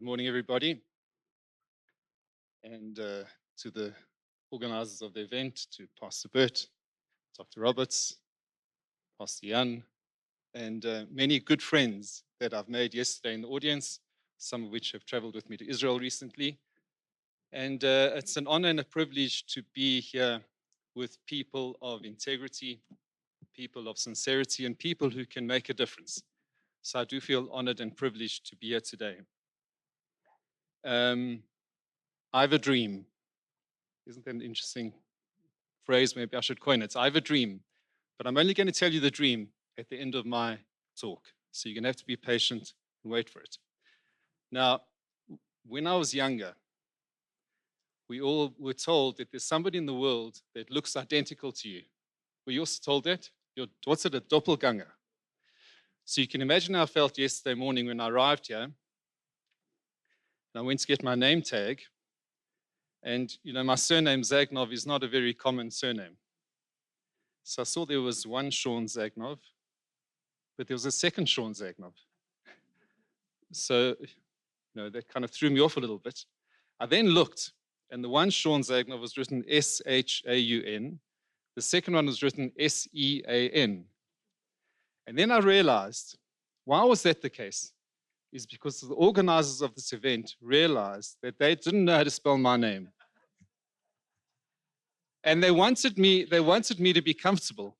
Good morning, everybody, and to the organizers of the event, to Pastor Bert, Dr. Roberts, Pastor Jan, and many good friends that I've made yesterday in the audience, some of which have traveled with me to Israel recently. And it's an honor and a privilege to be here with people of integrity, people of sincerity, and people who can make a difference. So I do feel honored and privileged to be here today. I have a dream. Isn't that an interesting phrase? Maybe I should coin it. I have a dream, but I'm only going to tell you the dream at the end of my talk. So you're going to have to be patient and wait for it. Now, when I was younger, we all were told that there's somebody in the world that looks identical to you. Were you also told that? What's it, a doppelganger? So you can imagine how I felt yesterday morning when I arrived here. And I went to get my name tag. And, you know, my surname Zagnoev is not a very common surname. So I saw there was one Shaun Zagnoev, but there was a second Shaun Zagnoev. So, you know, that kind of threw me off a little bit. I then looked, and the one Shaun Zagnoev was written S-H-A-U-N. The second one was written S-E-A-N. And then I realized, why was that the case? Is because the organizers of this event realized that they didn't know how to spell my name. And they wanted me to be comfortable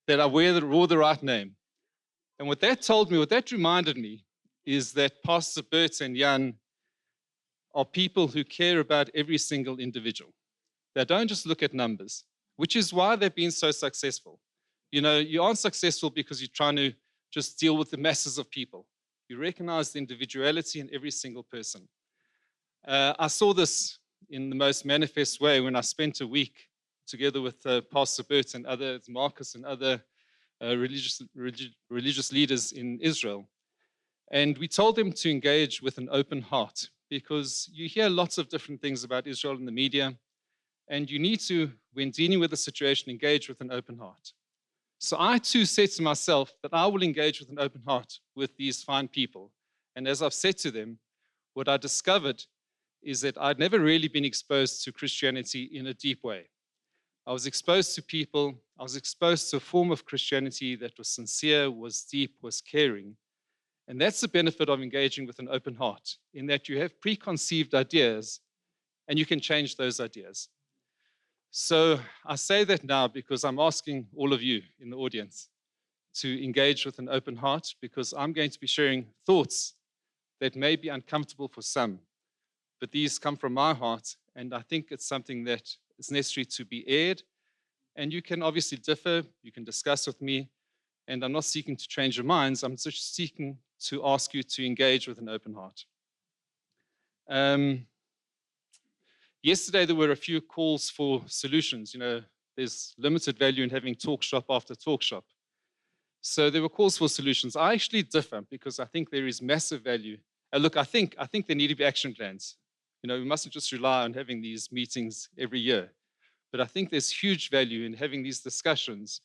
that I wore the right name. And what that told me, what that reminded me, is that Pastor Bert and Jan are people who care about every single individual. They don't just look at numbers, which is why they've been so successful. You know, you aren't successful because you're trying to just deal with the masses of people. You recognize the individuality in every single person. I saw this in the most manifest way when I spent a week together with Pastor Bert and others, Marcus and other religious leaders in Israel. And we told them to engage with an open heart, because you hear lots of different things about Israel in the media, and you need to, when dealing with the situation, engage with an open heart. So I too said to myself that I will engage with an open heart with these fine people. And as I've said to them, what I discovered is that I'd never really been exposed to Christianity in a deep way. I was exposed to people, I was exposed to a form of Christianity that was sincere, was deep, was caring. And that's the benefit of engaging with an open heart, in that you have preconceived ideas and you can change those ideas. So I say that now because I'm asking all of you in the audience to engage with an open heart, because I'm going to be sharing thoughts that may be uncomfortable for some, but these come from my heart, and I think it's something that is necessary to be aired. And you can obviously differ, you can discuss with me, and I'm not seeking to change your minds, I'm just seeking to ask you to engage with an open heart. Yesterday, there were a few calls for solutions. You know, there's limited value in having talk shop after talk shop. So there were calls for solutions. I actually differ, because I think there is massive value. Look, I think there need to be action plans. You know, we mustn't just rely on having these meetings every year. But I think there's huge value in having these discussions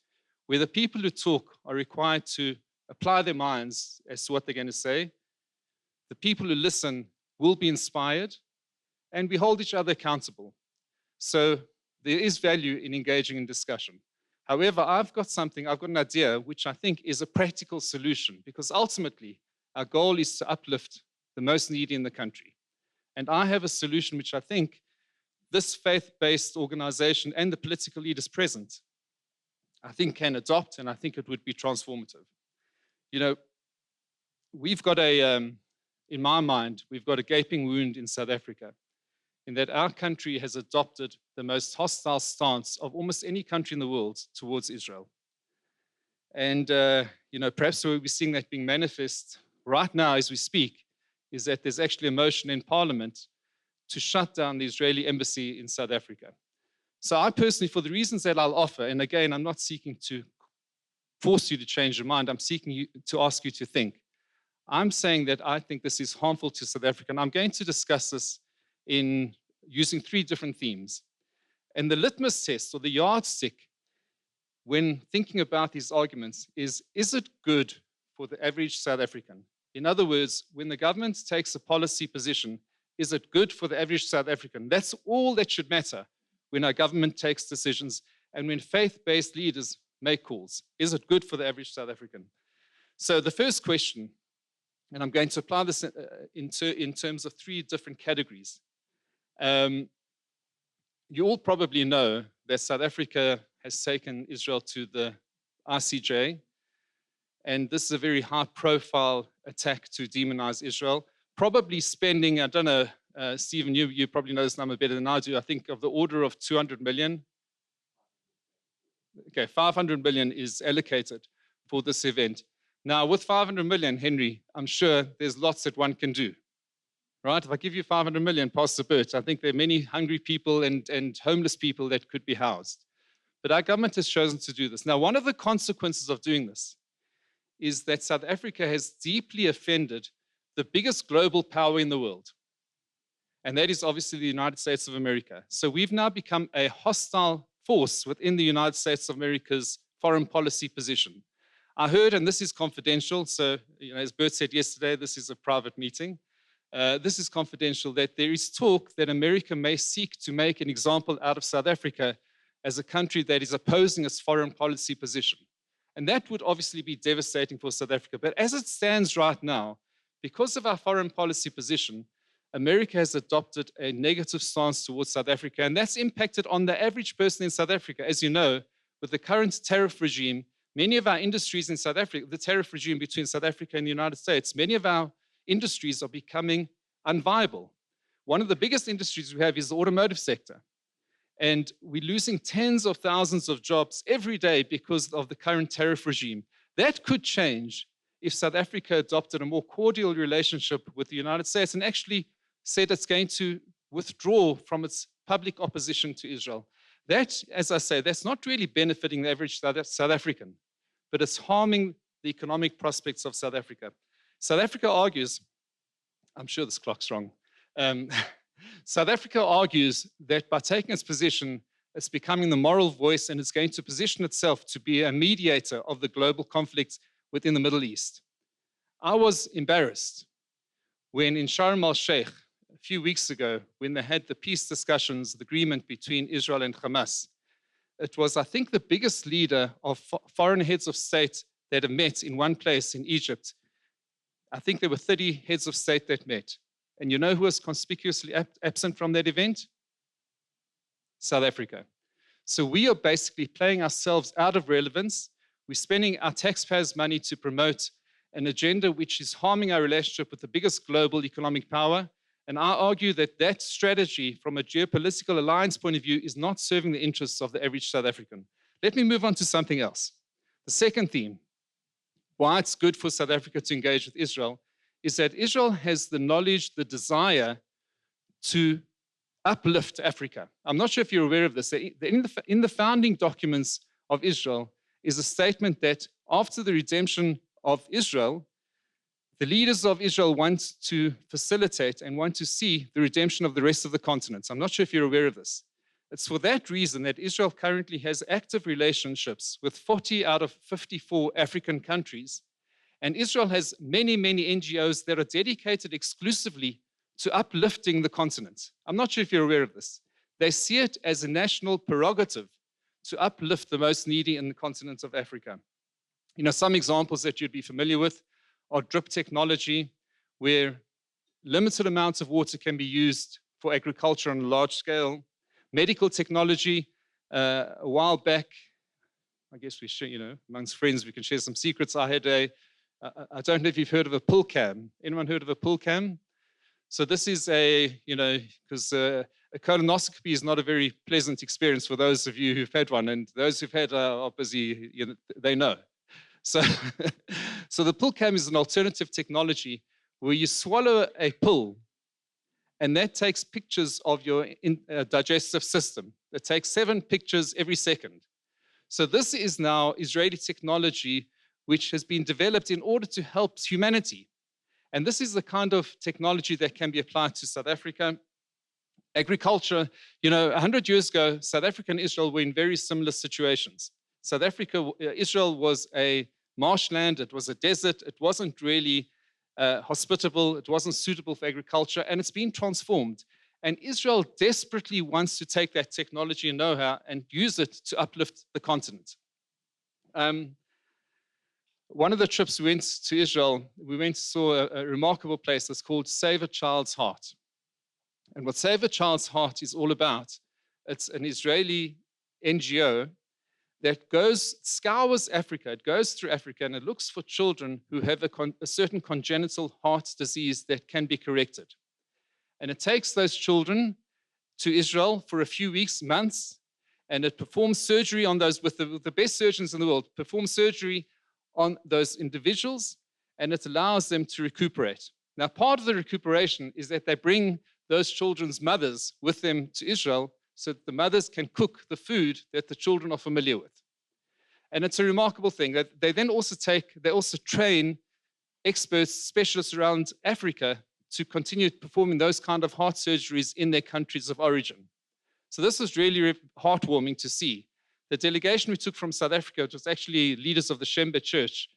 where the people who talk are required to apply their minds as to what they're going to say. The people who listen will be inspired, and we hold each other accountable. So there is value in engaging in discussion. However, I've got an idea which I think is a practical solution, because ultimately our goal is to uplift the most needy in the country. And I have a solution which I think this faith-based organization and the political leaders present, I think, can adopt, and I think it would be transformative. You know, we've got in my mind, we've got a gaping wound in South Africa, in that our country has adopted the most hostile stance of almost any country in the world towards Israel. And, you know, perhaps we're seeing that being manifest right now as we speak, is that there's actually a motion in Parliament to shut down the Israeli embassy in South Africa. So I personally, for the reasons that I'll offer, and again, I'm not seeking to force you to change your mind, I'm seeking to ask you to think. I'm saying that I think this is harmful to South Africa, and I'm going to discuss this in using 3 different themes. And the litmus test, or the yardstick, when thinking about these arguments is it good for the average South African In other words, when the government takes a policy position, is it good for the average South African? That's all that should matter when our government takes decisions and when faith-based leaders make calls. Is it good for the average South African? So the first question, and I'm going to apply this in terms of three different categories. You all probably know that South Africa has taken Israel to the ICJ, and this is a very high-profile attack to demonize Israel, probably spending, I don't know, Stephen, you probably know this number better than I do, I think of the order of 200 million. Okay, 500 million is allocated for this event. Now, with 500 million, Henry, I'm sure there's lots that one can do, right? If I give you 500 million, Pastor Bert, I think there are many hungry people and homeless people that could be housed. But our government has chosen to do this. Now, one of the consequences of doing this is that South Africa has deeply offended the biggest global power in the world. And that is obviously the United States of America. So we've now become a hostile force within the United States of America's foreign policy position. I heard, and this is confidential, so as Bert said yesterday, this is a private meeting. This is confidential, that there is talk that America may seek to make an example out of South Africa as a country that is opposing its foreign policy position. And that would obviously be devastating for South Africa. But as it stands right now, because of our foreign policy position, America has adopted a negative stance towards South Africa, and that's impacted on the average person in South Africa. As you know, with the current tariff regime, many of our industries in South Africa, the tariff regime between South Africa and the United States, many of our industries are becoming unviable. One of the biggest industries we have is the automotive sector. And we're losing tens of thousands of jobs every day because of the current tariff regime. That could change if South Africa adopted a more cordial relationship with the United States and actually said it's going to withdraw from its public opposition to Israel. That, as I say, that's not really benefiting the average South African, but it's harming the economic prospects of South Africa. South Africa argues, I'm sure this clock's wrong, South Africa argues that by taking its position, it's becoming the moral voice and it's going to position itself to be a mediator of the global conflicts within the Middle East. I was embarrassed when in Sharm el-Sheikh, a few weeks ago, when they had the peace discussions, the agreement between Israel and Hamas, it was, I think, the biggest leader of foreign heads of state that have met in one place in Egypt. I think there were 30 heads of state that met. And you know who was conspicuously absent from that event? South Africa. So we are basically playing ourselves out of relevance. We're spending our taxpayers' money to promote an agenda which is harming our relationship with the biggest global economic power. And I argue that that strategy from a geopolitical alliance point of view is not serving the interests of the average South African. Let me move on to something else. The second theme, why it's good for South Africa to engage with Israel, is that Israel has the knowledge, the desire to uplift Africa. I'm not sure if you're aware of this. In the founding documents of Israel is a statement that after the redemption of Israel, the leaders of Israel want to facilitate and want to see the redemption of the rest of the continent. I'm not sure if you're aware of this. It's for that reason that Israel currently has active relationships with 40 out of 54 African countries. And Israel has many, many NGOs that are dedicated exclusively to uplifting the continent. I'm not sure if you're aware of this. They see it as a national prerogative to uplift the most needy in the continent of Africa. You know, some examples that you'd be familiar with are drip technology, where limited amounts of water can be used for agriculture on a large scale. Medical technology, a while back, I guess we should, amongst friends, we can share some secrets. I don't know if you've heard of a pull cam. Anyone heard of a pull cam? So this is because a colonoscopy is not a very pleasant experience for those of you who've had one, and those who've had are busy, they know. So, so the pull cam is an alternative technology where you swallow a pill, and that takes pictures of your digestive system. It takes 7 pictures every second. So this is now Israeli technology which has been developed in order to help humanity. And this is the kind of technology that can be applied to South Africa. Agriculture, 100 years ago, South Africa and Israel were in very similar situations. Israel was a marshland, it was a desert, it wasn't really hospitable, it wasn't suitable for agriculture, and it's been transformed. And Israel desperately wants to take that technology and know-how and use it to uplift the continent. One of the trips we went to Israel, we went to saw a remarkable place that's called Save a Child's Heart. And what Save a Child's Heart is all about, it's an Israeli NGO that scours Africa. It goes through Africa and it looks for children who have a certain congenital heart disease that can be corrected. And it takes those children to Israel for a few weeks, months, and it performs surgery on those with the best surgeons in the world, performs surgery on those individuals, and it allows them to recuperate. Now, part of the recuperation is that they bring those children's mothers with them to Israel so that the mothers can cook the food that the children are familiar with. And it's a remarkable thing that they then also train experts, specialists around Africa to continue performing those kind of heart surgeries in their countries of origin. So this was really heartwarming to see. The delegation we took from South Africa, which was actually leaders of the Shembe Church,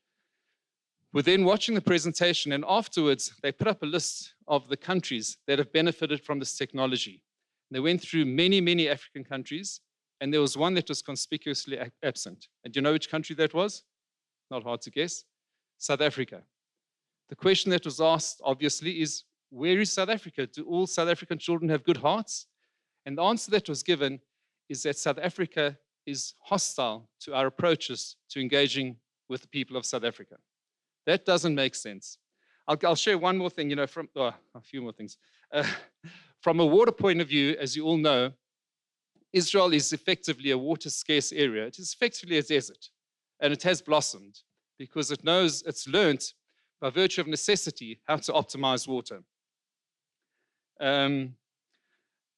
were then watching the presentation, and afterwards they put up a list of the countries that have benefited from this technology. They went through many, many African countries, and there was one that was conspicuously absent. And do you know which country that was? Not hard to guess. South Africa. The question that was asked, obviously, is where is South Africa? Do all South African children have good hearts? And the answer that was given is that South Africa is hostile to our approaches to engaging with the people of South Africa. That doesn't make sense. I'll share one more thing, a few more things. From a water point of view, as you all know, Israel is effectively a water-scarce area. It is effectively a desert, and it has blossomed because it's learned by virtue of necessity how to optimize water.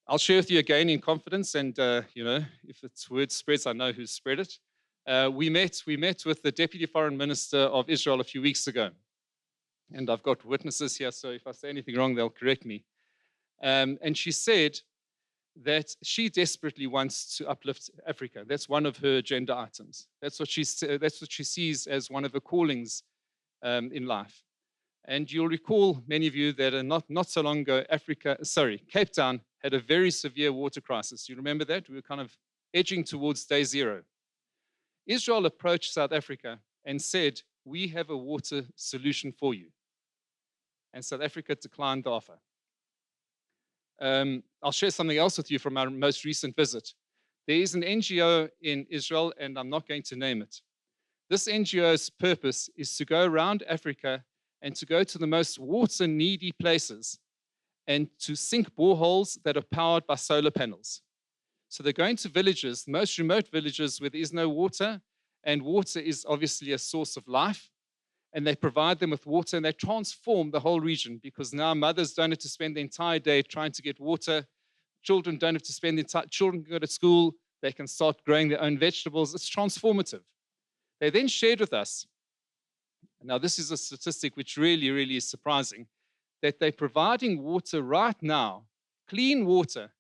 I'll share with you again in confidence, and if it's word spreads, I know who spread it. We met with the Deputy Foreign Minister of Israel a few weeks ago, and I've got witnesses here, so if I say anything wrong, they'll correct me. And she said that she desperately wants to uplift Africa. That's one of her agenda items. That's what she sees as one of her callings in life. And you'll recall, many of you, that not so long ago, Cape Town had a very severe water crisis. You remember that? We were kind of edging towards day zero. Israel approached South Africa and said, we have a water solution for you. And South Africa declined the offer. I'll share something else with you from our most recent visit. There is an NGO in Israel, and I'm not going to name it. This NGO's purpose is to go around Africa and to go to the most water-needy places and to sink boreholes that are powered by solar panels. So they're going to villages, the most remote villages where there is no water, and water is obviously a source of life, and they provide them with water, and they transform the whole region because now mothers don't have to spend the entire day trying to get water. Children don't have to spend the entire, children can go to school, they can start growing their own vegetables. It's transformative. They then shared with us, now this is a statistic which really, really is surprising, that they're providing water right now, clean water,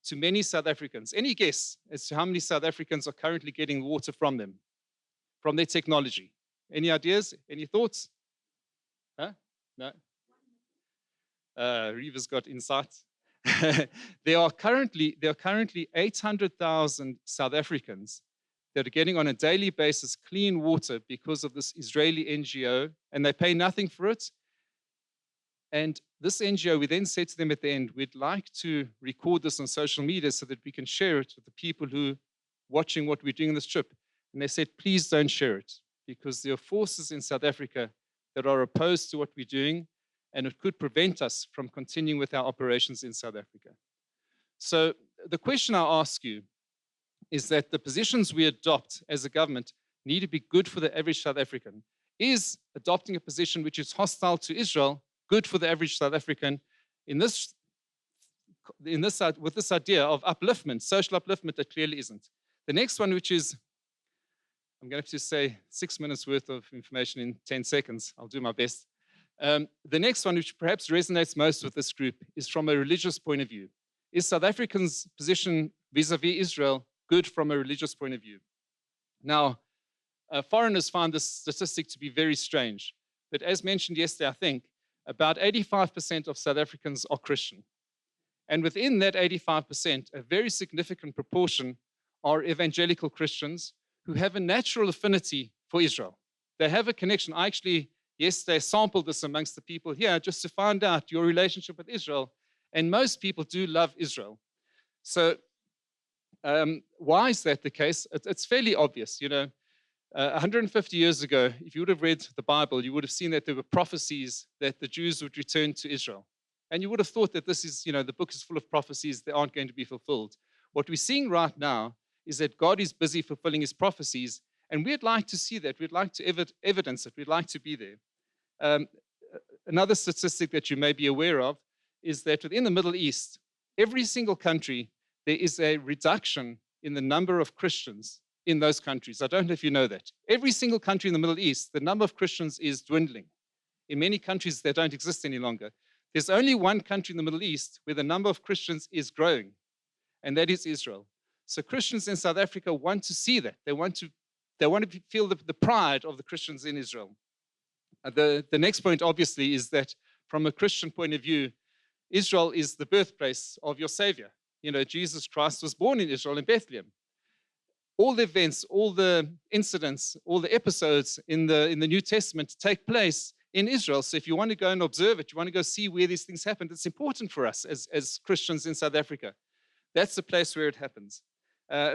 to many South Africans. Any guess as to how many South Africans are currently getting water from them, from their technology? Any ideas? Any thoughts? Huh? No? Reva's got insights. There are currently 800,000 South Africans that are getting on a daily basis clean water because of this Israeli NGO, and they pay nothing for it. And this NGO, we then said to them at the end, we'd like to record this on social media so that we can share it with the people who are watching what we're doing on this trip. And they said, please don't share it, because there are forces in South Africa that are opposed to what we're doing, and it could prevent us from continuing with our operations in South Africa. So the question I ask you is that the positions we adopt as a government need to be good for the average South African. Is adopting a position which is hostile to Israel good for the average South African with this idea of upliftment, social upliftment? That clearly isn't. The next one, which is, I'm going to have to say 6 minutes worth of information in 10 seconds. I'll do my best. The next one, which perhaps resonates most with this group, is from a religious point of view. Is South Africans' position vis-a-vis Israel good from a religious point of view? Now, foreigners find this statistic to be very strange. But as mentioned yesterday, I think, about 85% of South Africans are Christian. And within that 85%, a very significant proportion are evangelical Christians who have a natural affinity for Israel. They have a connection. I actually, yesterday, sampled this amongst the people here just to find out your relationship with Israel. And most people do love Israel. So why is that the case? It's fairly obvious. 150 years ago, if you would have read the Bible, you would have seen that there were prophecies that the Jews would return to Israel. And you would have thought that this is, the book is full of prophecies that aren't going to be fulfilled. What we're seeing right now is that God is busy fulfilling his prophecies, and we'd like to see that. We'd like to evidence it. We'd like to be there. Another statistic that you may be aware of is that within the Middle East, every single country, there is a reduction in the number of Christians in those countries. I don't know if you know that. Every single country in the Middle East, the number of Christians is dwindling. In many countries, they don't exist any longer. There's only one country in the Middle East where the number of Christians is growing, and that is Israel. So Christians in South Africa want to see that. They want to feel the pride of the Christians in Israel. The next point, obviously, is that from a Christian point of view, Israel is the birthplace of your Savior. Jesus Christ was born in Israel, in Bethlehem. All the events, all the incidents, all the episodes in the New Testament take place in Israel. So if you want to go and observe it, you want to go see where these things happened, it's important for us as Christians in South Africa. That's the place where it happens.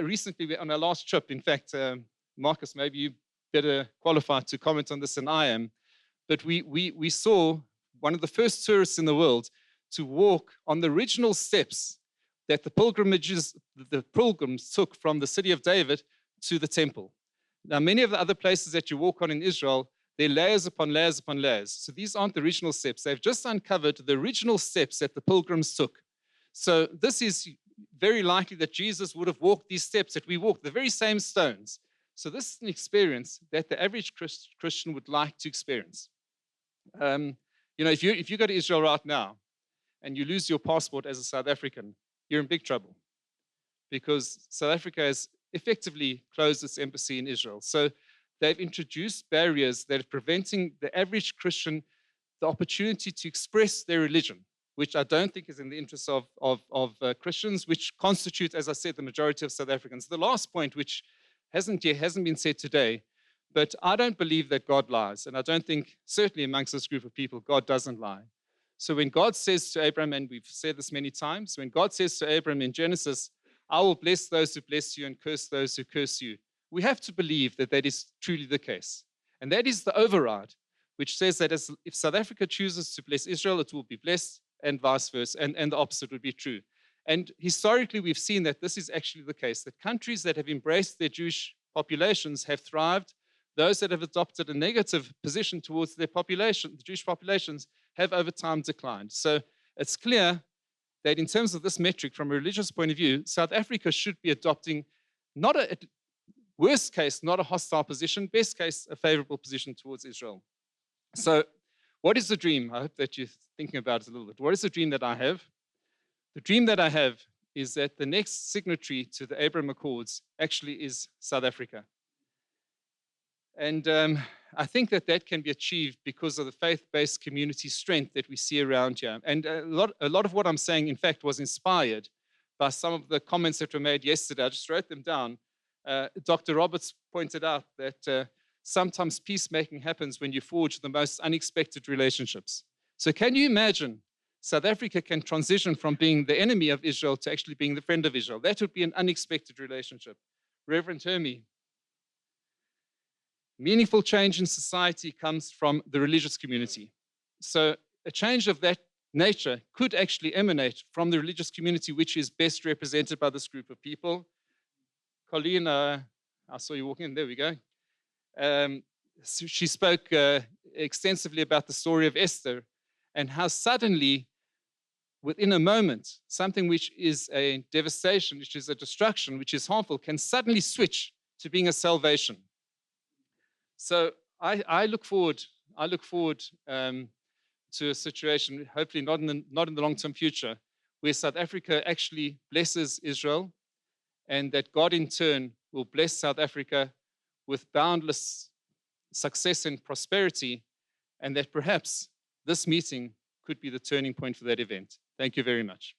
Recently, on our last trip, in fact, Marcus, maybe you better qualified to comment on this than I am, but we saw one of the first tourists in the world to walk on the original steps that the pilgrims took from the city of David to the temple. Now, many of the other places that you walk on in Israel, they're layers upon layers upon layers. So these aren't the original steps. They've just uncovered the original steps that the pilgrims took. So this is very likely that Jesus would have walked these steps that we walked, the very same stones. So this is an experience that the average Christian would like to experience. If you go to Israel right now and you lose your passport as a South African, you're in big trouble because South Africa has effectively closed its embassy in Israel. So they've introduced barriers that are preventing the average Christian the opportunity to express their religion, which I don't think is in the interests of Christians, which constitute, as I said, the majority of South Africans. The last point, which hasn't been said today, but I don't believe that God lies. And I don't think, certainly amongst this group of people, God doesn't lie. So when God says to Abraham, and we've said this many times, when God says to Abraham in Genesis, I will bless those who bless you and curse those who curse you, we have to believe that that is truly the case. And that is the override, which says that if South Africa chooses to bless Israel, it will be blessed, and vice versa, and the opposite would be true. And historically, we've seen that this is actually the case, that countries that have embraced their Jewish populations have thrived. Those that have adopted a negative position towards their population, the Jewish populations, have over time declined. So it's clear that in terms of this metric, from a religious point of view, South Africa should be adopting not worst case, not a hostile position, best case, a favorable position towards Israel. So what is the dream? I hope that you're thinking about it a little bit. What is the dream that I have? The dream that I have is that the next signatory to the Abraham Accords actually is South Africa. And I think that can be achieved because of the faith-based community strength that we see around here. And a lot of what I'm saying, in fact, was inspired by some of the comments that were made yesterday. I just wrote them down. Dr. Roberts pointed out that sometimes peacemaking happens when you forge the most unexpected relationships. So can you imagine South Africa can transition from being the enemy of Israel to actually being the friend of Israel? That would be an unexpected relationship. Reverend Hermie, meaningful change in society comes from the religious community. So a change of that nature could actually emanate from the religious community, which is best represented by this group of people. Colleen, I saw you walking in. There we go. She spoke extensively about the story of Esther and how suddenly, within a moment, something which is a devastation, which is a destruction, which is harmful, can suddenly switch to being a salvation. So I look forward to a situation, hopefully not in the long-term future, where South Africa actually blesses Israel, and that God in turn will bless South Africa with boundless success and prosperity, and that perhaps this meeting could be the turning point for that event. Thank you very much.